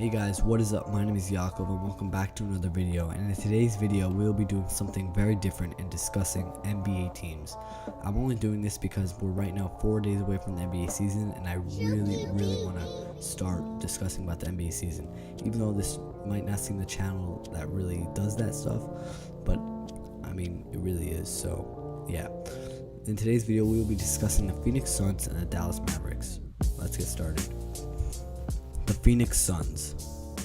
Hey guys, what is up? My name is Yakov and welcome back to another video, and in today's video we'll be doing something very different and discussing NBA teams. I'm only doing this because we're right now 4 days away from the NBA season, and I really want to start discussing about the NBA season, even though this might not seem the channel that really does that stuff, but I mean it really is. So yeah, in today's video we will be discussing the Phoenix Suns and the Dallas Mavericks. Let's get started. The Phoenix Suns.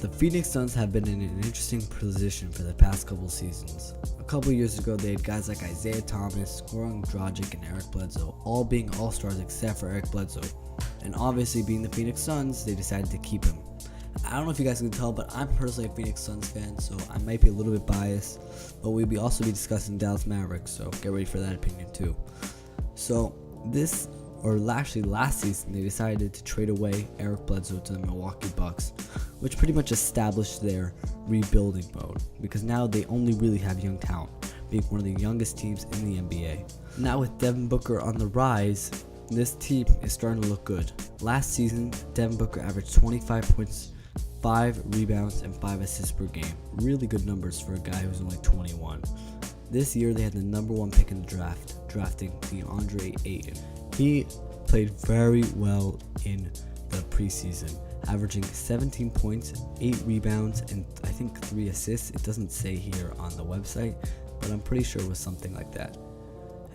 The Phoenix Suns have been in an interesting position for the past couple seasons. A couple years ago, they had guys like Isaiah Thomas, Goran Dragic, and Eric Bledsoe, all being all-stars except for Eric Bledsoe. And obviously, being the Phoenix Suns, they decided to keep him. I don't know if you guys can tell, but I'm personally a Phoenix Suns fan, so I might be a little bit biased. But we'll be also discussing Dallas Mavericks, so get ready for that opinion too. So last season, they decided to trade away Eric Bledsoe to the Milwaukee Bucks, which pretty much established their rebuilding mode, because now they only really have young talent, being one of the youngest teams in the NBA. Now with Devin Booker on the rise, this team is starting to look good. Last season, Devin Booker averaged 25 points, 5 rebounds, and 5 assists per game. Really good numbers for a guy who's only 21. This year, they had the #1 pick in the draft, drafting DeAndre Ayton. He played very well in the preseason, averaging 17 points, 8 rebounds, and I think 3 assists. It doesn't say here on the website, but I'm pretty sure it was something like that.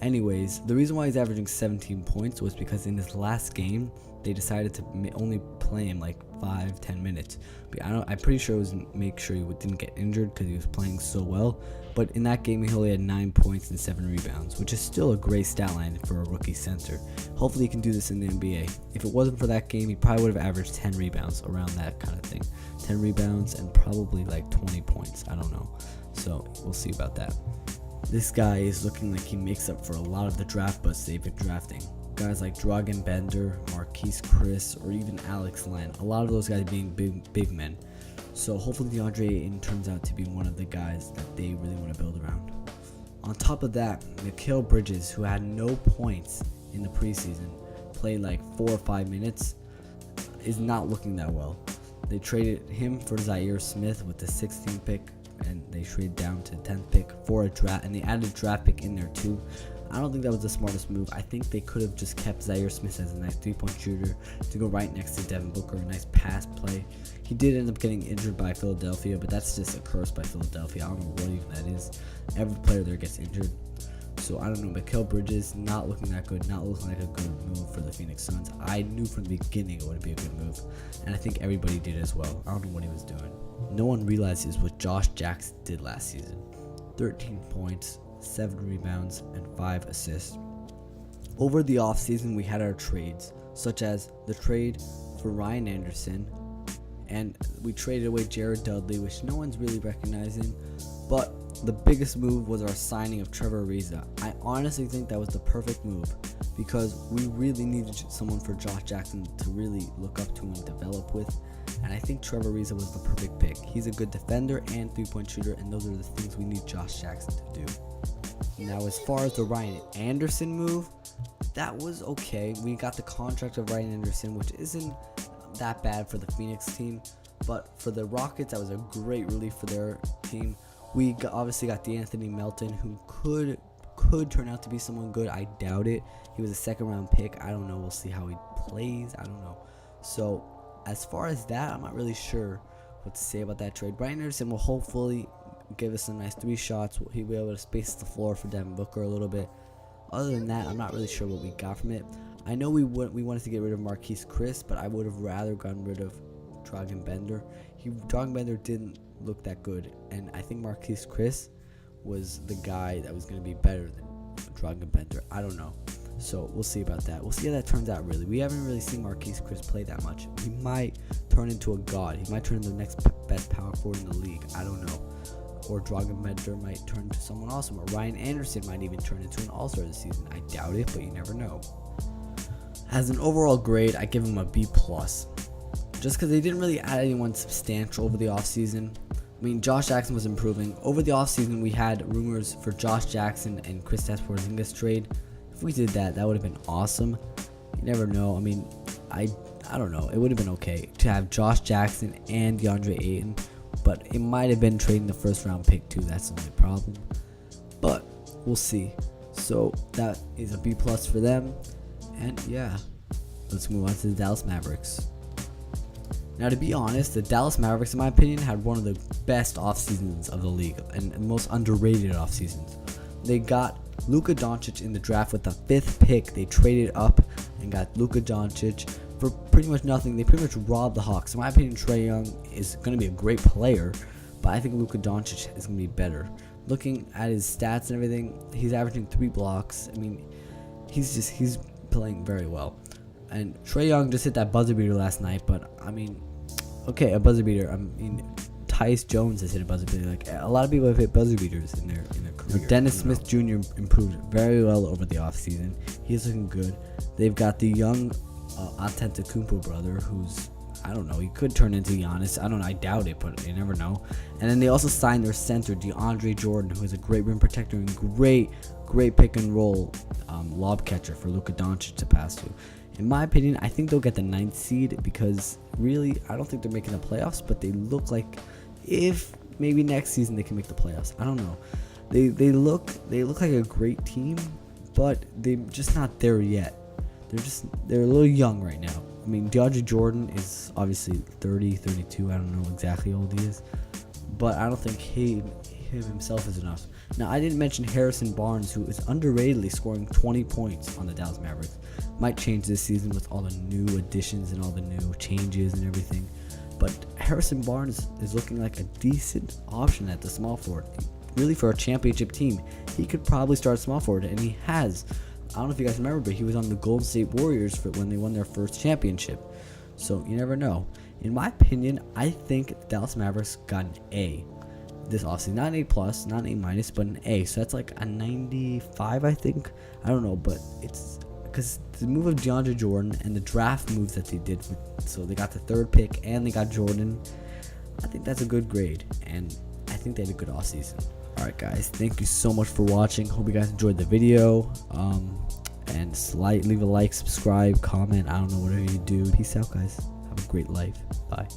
Anyways, the reason why he's averaging 17 points was because in his last game, they decided to only play him like 5-10 minutes. But I'm pretty sure it was to make sure he didn't get injured because he was playing so well. But in that game, he only had 9 points and 7 rebounds, which is still a great stat line for a rookie center. Hopefully he can do this in the NBA. If it wasn't for that game, he probably would have averaged 10 rebounds, around that kind of thing. 10 rebounds and probably like 20 points. I don't know. So we'll see about that. This guy is looking like he makes up for a lot of the draft busts they've been drafting. Guys like Dragan Bender, Marquise Chris, or even Alex Len. A lot of those guys being big men. So hopefully DeAndre Ayton turns out to be one of the guys that they really want to build around. On top of that, Mikal Bridges, who had no points in the preseason, played like 4 or 5 minutes, is not looking that well. They traded him for Zaire Smith with the 16th pick, and they traded down to the 10th pick for a draft, and they added a draft pick in there too. I don't think that was the smartest move. I think they could have just kept Zaire Smith as a nice 3-point shooter to go right next to Devin Booker, a nice pass play. He did end up getting injured by Philadelphia, but that's just a curse by Philadelphia. I don't know what even that is. Every player there gets injured. So I don't know. Mikal Bridges not looking that good, not looking like a good move for the Phoenix Suns. I knew from the beginning it would be a good move, and I think everybody did as well. I don't know what he was doing. No one realizes what Josh Jackson did last season. 13 points, 7 rebounds, and 5 assists. Over the offseason, we had our trades, such as the trade for Ryan Anderson, and we traded away Jared Dudley, which no one's really recognizing, but the biggest move was our signing of Trevor Ariza. I honestly think that was the perfect move because we really needed someone for Josh Jackson to really look up to and develop with, and I think Trevor Ariza was the perfect pick. He's a good defender and 3-point shooter, and those are the things we need Josh Jackson to do. Now, as far as the Ryan Anderson move, that was okay. We got the contract of Ryan Anderson, which isn't that bad for the Phoenix team, but for the Rockets, that was a great relief for their team. We obviously got DeAnthony Melton, who could turn out to be someone good. I doubt it. He was a 2nd-round pick. I don't know. We'll see how he plays. I don't know. So as far as that, I'm not really sure what to say about that trade. Ryan Anderson will hopefully give us some nice 3 shots. He'll be able to space the floor for Devin Booker a little bit. Other than that, I'm not really sure what we got from it. I know we wanted to get rid of Marquise Chris, but I would have rather gotten rid of Dragan Bender. Dragan Bender didn't look that good, and I think Marquise Chris was the guy that was going to be better than Dragan Bender. I don't know. So we'll see about that. We'll see how that turns out, really. We haven't really seen Marquise Chris play that much. He might turn into a god. He might turn into the next best power forward in the league. I don't know. Or Dragan Bender might turn into someone awesome. Or Ryan Anderson might even turn into an all-star this season. I doubt it, but you never know. As an overall grade, I give him a B+. Just because they didn't really add anyone substantial over the offseason. I mean, Josh Jackson was improving. Over the offseason, we had rumors for Josh Jackson and Kristaps Porzingis trade. If we did that, that would have been awesome. You never know. I mean, I I don't know, it would have been okay to have Josh Jackson and DeAndre Ayton, but it might have been trading the first round pick too. That's the only problem, but we'll see. So that is a B+ for them. And yeah, let's move on to the Dallas Mavericks. Now, to be honest, the Dallas Mavericks, in my opinion, had one of the best off seasons of the league and most underrated off seasons. They got Luka Doncic in the draft with the 5th pick. They traded up and got Luka Doncic for pretty much nothing. They pretty much robbed the Hawks. In my opinion, Trae Young is going to be a great player, but I think Luka Doncic is going to be better. Looking at his stats and everything, he's averaging 3 blocks. I mean, he's playing very well. And Trae Young just hit that buzzer beater last night, but I mean, okay, a buzzer beater. I mean, Tyus Jones has hit a buzzer beater. Like, a lot of people have hit buzzer beaters in their career. Dennis Smith Jr. improved very well over the offseason. He's looking good. They've got the young Antetokounmpo brother, who's, I don't know, he could turn into Giannis. I don't know, I doubt it, but you never know. And then they also signed their center, DeAndre Jordan, who is a great rim protector and great pick and roll lob catcher for Luka Doncic to pass to. In my opinion, I think they'll get the 9th seed because really, I don't think they're making the playoffs, but they look like if maybe next season they can make the playoffs. I don't know. They look like a great team, but they're just not there yet. They're a little young right now. I mean, DeAndre Jordan is obviously 30, 32. I don't know exactly how old he is, but I don't think him himself is enough. Now, I didn't mention Harrison Barnes, who is underratedly scoring 20 points on the Dallas Mavericks. Might change this season with all the new additions and all the new changes and everything. But Harrison Barnes is looking like a decent option at the small forward. Really, for a championship team, he could probably start small forward, and he has. I don't know if you guys remember, but he was on the Golden State Warriors for when they won their first championship. So you never know. In my opinion, I think the Dallas Mavericks got an A this offseason. Not an A+, not an A-, but an A. So that's like a 95, I think. I don't know, but it's because the move of DeAndre Jordan and the draft moves that they did. So they got the 3rd pick and they got Jordan. I think that's a good grade, and I think they had a good offseason. Alright guys, thank you so much for watching. Hope you guys enjoyed the video. And leave a like, subscribe, comment, I don't know, whatever you do. Peace out guys. Have a great life. Bye.